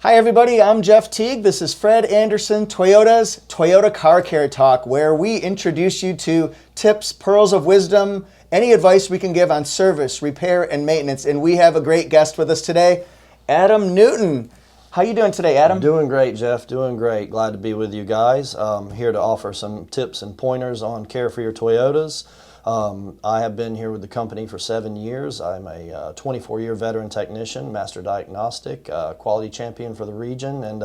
Hi everybody, I'm Jeff Teague. This is Fred Anderson, Toyota's Toyota Car Care Talk, where we introduce you to tips, pearls of wisdom, any advice we can give on service, repair, and maintenance. And we have a great guest with us today, Adam Newton. How you doing today, Adam? Doing great, Jeff. Doing great. Glad to be with you guys. Here to offer some tips and pointers on care for your Toyotas. I have been here with the company for 7 years. I'm a 24-year veteran technician, master diagnostic, quality champion for the region, and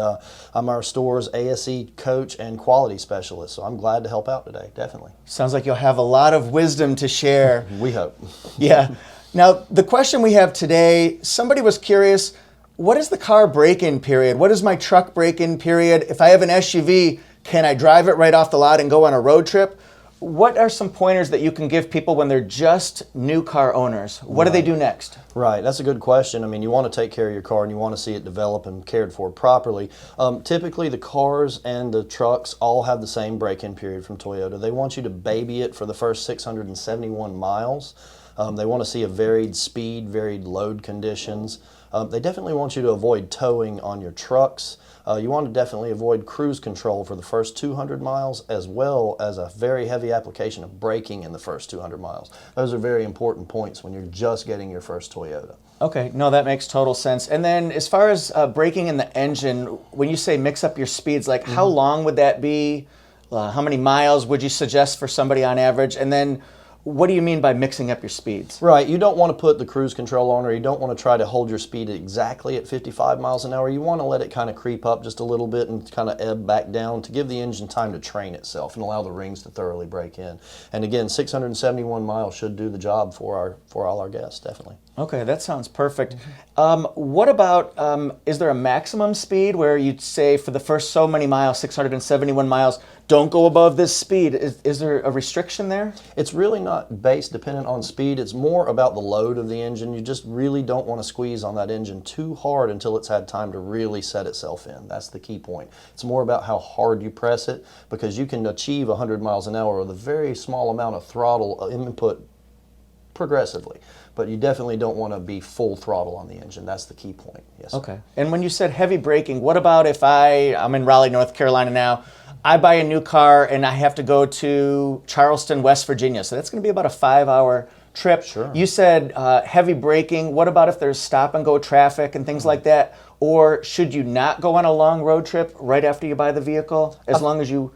I'm our store's ASE coach and quality specialist. So I'm glad to help out today, definitely. Sounds like you'll have a lot of wisdom to share. We hope. Yeah. Now, the question we have today, somebody was curious, what is the car break-in period? What is my truck break-in period? If I have an SUV, can I drive it right off the lot and go on a road trip? What are some pointers that you can give people when they're just new car owners? What do they do next? Right, that's a good question. I mean, you want to take care of your car and you want to see it develop and cared for properly. Typically, the cars and the trucks all have the same break-in period from Toyota. They want you to baby it for the first 671 miles. They want to see a varied speed, varied load conditions. They definitely want you to avoid towing on your trucks. You want to definitely avoid cruise control for the first 200 miles, as well as a very heavy application of braking in the first 200 miles. Those are very important points when you're just getting your first Toyota. Okay, no, that makes total sense. And then as far as braking in the engine, when you say mix up your speeds, like how long would that be? How many miles would you suggest for somebody on average? And then what do you mean by mixing up your speeds? Right, you don't want to put the cruise control on, or you don't want to try to hold your speed exactly at 55 miles an hour. You want to let it kind of creep up just a little bit and kind of ebb back down to give the engine time to train itself and allow the rings to thoroughly break in. And again, 671 miles should do the job for all our guests, definitely. Okay, that sounds perfect. What about, is there a maximum speed where you'd say for the first so many miles, 671 miles, don't go above this speed? Is there a restriction there? It's really not based dependent on speed. It's more about the load of the engine. You just really don't want to squeeze on that engine too hard until it's had time to really set itself in. That's the key point. It's more about how hard you press it, because you can achieve 100 miles an hour with a very small amount of throttle input progressively. But you definitely don't want to be full throttle on the engine. That's the key point. Yes. Okay. And when you said heavy braking, what about if I'm in Raleigh, North Carolina now, I buy a new car and I have to go to Charleston, West Virginia. So that's going to be about a 5-hour trip. Sure. You said heavy braking. What about if there's stop and go traffic and things like that? Or should you not go on a long road trip right after you buy the vehicle, as long as you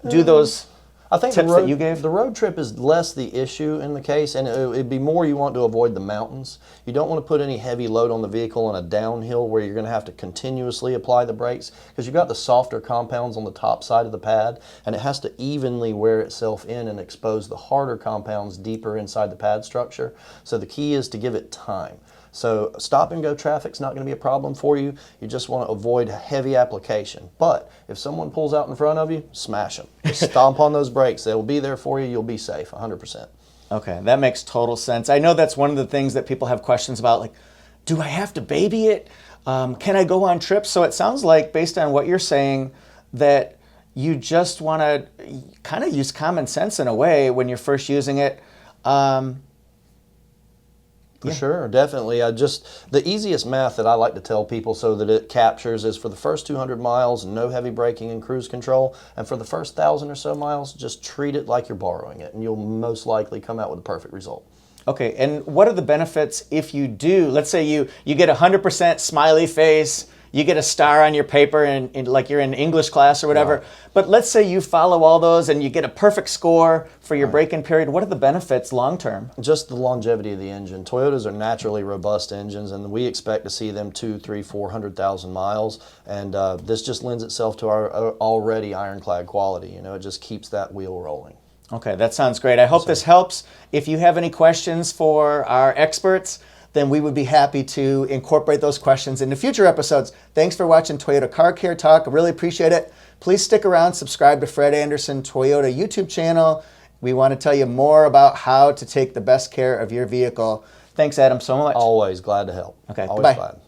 do those I think tips that you gave? The road trip is less the issue in the case, and it'd be more you want to avoid the mountains. You don't want to put any heavy load on the vehicle on a downhill where you're going to have to continuously apply the brakes, because you've got the softer compounds on the top side of the pad, and it has to evenly wear itself in and expose the harder compounds deeper inside the pad structure. So the key is to give it time. So stop and go traffic's not going to be a problem for you. You just want to avoid heavy application. But if someone pulls out in front of you, smash them. Just stomp on those brakes. They will be there for you. You'll be safe, 100%. Okay, that makes total sense. I know that's one of the things that people have questions about, like, do I have to baby it? Can I go on trips? So it sounds like, based on what you're saying, that you just want to kind of use common sense in a way when you're first using it. For sure, definitely. The easiest math that I like to tell people so that it captures is for the first 200 miles, no heavy braking and cruise control. And for the first 1,000 or so miles, just treat it like you're borrowing it, and you'll most likely come out with a perfect result. Okay, and what are the benefits if you do, let's say you get 100% smiley face, you get a star on your paper and like you're in English class or whatever, but let's say you follow all those and you get a perfect score for your break-in period. What are the benefits long term? Just the longevity of the engine. Toyotas are naturally robust engines, and we expect to see them 200,000, 300,000, 400,000 miles, and this just lends itself to our already ironclad quality. You know, it just keeps that wheel rolling. Okay, that sounds great. I hope this helps. If you have any questions for our experts, then we would be happy to incorporate those questions into future episodes. Thanks for watching Toyota Car Care Talk. I really appreciate it. Please stick around, subscribe to Fred Anderson Toyota YouTube channel. We want to tell you more about how to take the best care of your vehicle. Thanks, Adam, so much. Always glad to help. Okay, Always bye. glad.